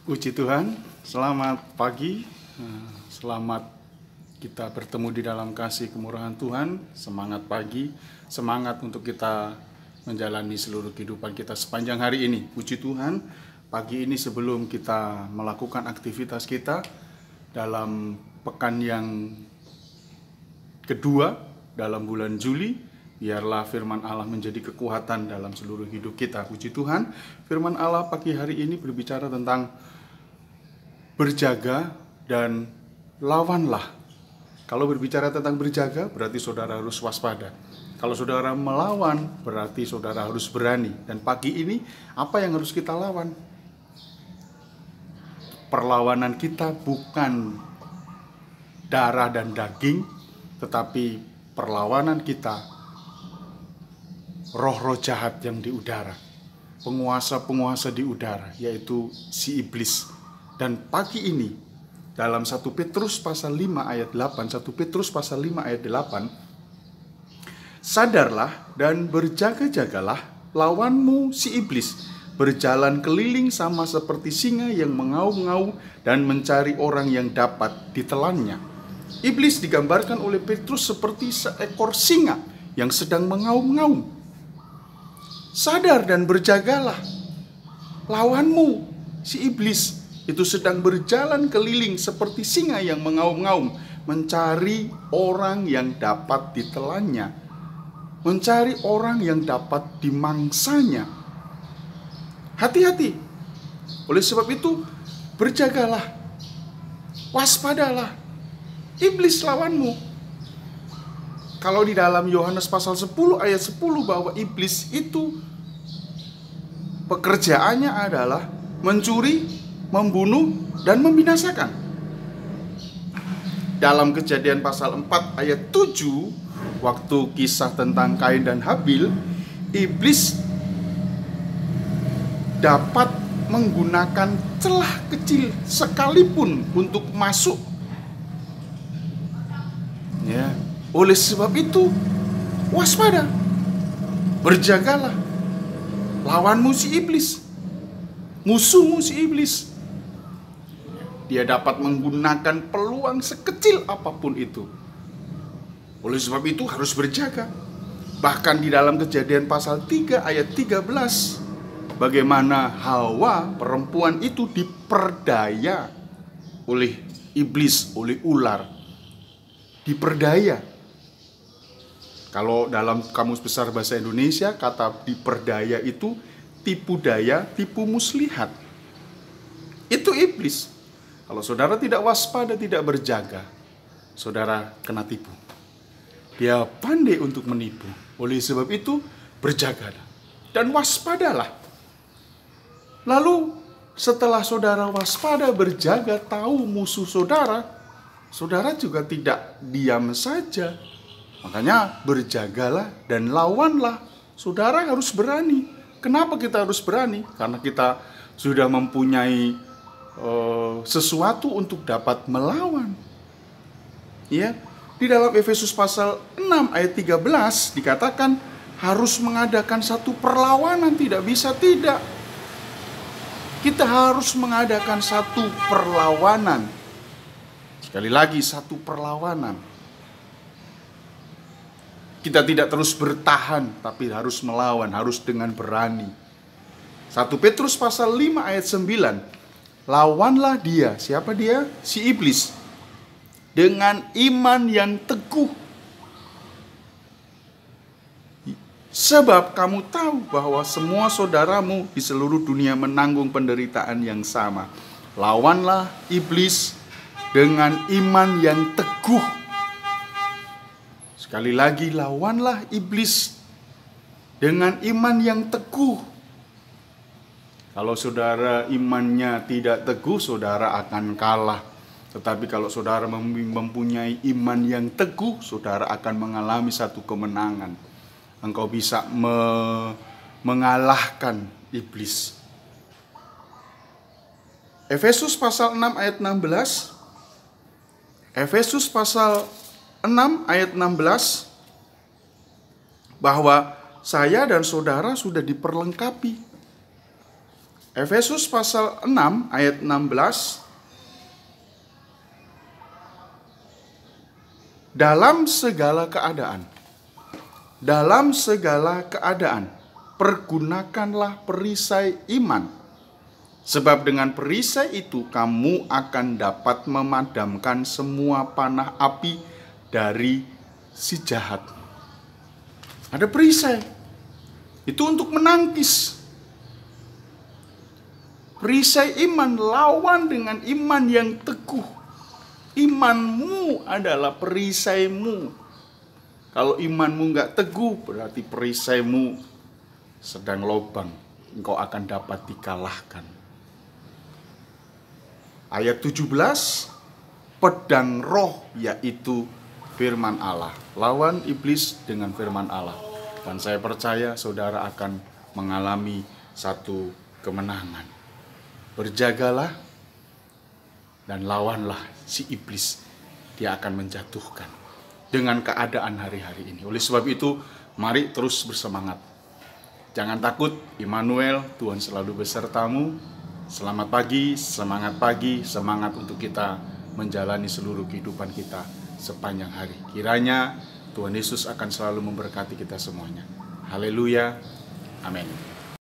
Puji Tuhan, selamat pagi, selamat kita bertemu di dalam kasih kemurahan Tuhan. Semangat pagi, semangat untuk kita menjalani seluruh kehidupan kita sepanjang hari ini. Puji Tuhan, pagi ini sebelum kita melakukan aktivitas kita dalam pekan yang kedua dalam bulan Juli, biarlah firman Allah menjadi kekuatan dalam seluruh hidup kita. Puji Tuhan, firman Allah pagi hari ini berbicara tentang berjaga dan lawanlah. Kalau berbicara tentang berjaga, berarti saudara harus waspada. Kalau saudara melawan, berarti saudara harus berani. Dan pagi ini, apa yang harus kita lawan? Perlawanan kita bukan darah dan daging, tetapi perlawanan kita roh-roh jahat yang di udara, penguasa-penguasa di udara, yaitu si iblis. Dan pagi ini dalam 1 Petrus pasal 5 ayat 8, 1 Petrus pasal 5 ayat 8, sadarlah dan berjaga-jagalah, lawanmu si iblis berjalan keliling sama seperti singa yang mengaum-ngaum dan mencari orang yang dapat ditelannya. Iblis digambarkan oleh Petrus seperti seekor singa yang sedang mengaum-ngaum. Sadar dan berjagalah, lawanmu si iblis itu sedang berjalan keliling seperti singa yang mengaum-ngaum, mencari orang yang dapat ditelannya, mencari orang yang dapat dimangsanya. Hati-hati. Oleh sebab itu, berjagalah, waspadalah, iblis lawanmu. Kalau di dalam Yohanes pasal 10 ayat 10 bahwa iblis itu pekerjaannya adalah mencuri, membunuh, dan membinasakan. Dalam Kejadian pasal 4 ayat 7, waktu kisah tentang Kain dan Habil, iblis dapat menggunakan celah kecil sekalipun untuk masuk. Ya, oleh sebab itu, waspada, berjagalah, lawanmu si iblis, musuhmu si iblis. Dia dapat menggunakan peluang sekecil apapun itu. Oleh sebab itu harus berjaga. Bahkan di dalam Kejadian pasal 3 ayat 13, bagaimana Hawa perempuan itu diperdaya oleh iblis, oleh ular. Diperdaya. Kalau dalam Kamus Besar Bahasa Indonesia, kata diperdaya itu tipu daya, tipu muslihat. Itu iblis. Kalau saudara tidak waspada, tidak berjaga, saudara kena tipu. Dia pandai untuk menipu. Oleh sebab itu, berjagalah dan waspadalah. Lalu setelah saudara waspada, berjaga, tahu musuh saudara, saudara juga tidak diam saja. Makanya berjagalah dan lawanlah. Saudara harus berani. Kenapa kita harus berani? Karena kita sudah mempunyai sesuatu untuk dapat melawan. Ya, di dalam Efesus pasal 6 ayat 13 dikatakan harus mengadakan satu perlawanan, tidak bisa tidak. Kita harus mengadakan satu perlawanan. Sekali lagi, satu perlawanan. Kita tidak terus bertahan, tapi harus melawan, harus dengan berani. 1 Petrus pasal 5 ayat 9. Lawanlah dia. Siapa dia? Si iblis. Dengan iman yang teguh. Sebab kamu tahu bahwa semua saudaramu di seluruh dunia menanggung penderitaan yang sama. Lawanlah iblis dengan iman yang teguh. Sekali lagi, lawanlah iblis dengan iman yang teguh. Kalau saudara imannya tidak teguh, saudara akan kalah. Tetapi kalau saudara mempunyai iman yang teguh, saudara akan mengalami satu kemenangan. Engkau bisa mengalahkan iblis. Efesus pasal 6 ayat 16. Efesus pasal 6 ayat 16. Bahwa saya dan saudara sudah diperlengkapi Efesus pasal 6 ayat 16. Dalam segala keadaan, pergunakanlah perisai iman. Sebab dengan perisai itu kamu akan dapat memadamkan semua panah api dari si jahat. Ada perisai. Itu untuk menangkis. Perisai iman lawan dengan iman yang teguh. Imanmu adalah perisaimu. Kalau imanmu nggak teguh, berarti perisaimu sedang lobang. Engkau akan dapat dikalahkan. Ayat 17, pedang roh yaitu firman Allah. Lawan iblis dengan firman Allah. Dan saya percaya saudara akan mengalami satu kemenangan. Berjagalah dan lawanlah si iblis. Dia akan menjatuhkan dengan keadaan hari-hari ini. Oleh sebab itu, mari terus bersemangat. Jangan takut, Immanuel, Tuhan selalu besertamu. Selamat pagi, semangat untuk kita menjalani seluruh kehidupan kita sepanjang hari. Kiranya Tuhan Yesus akan selalu memberkati kita semuanya. Haleluya. Amin.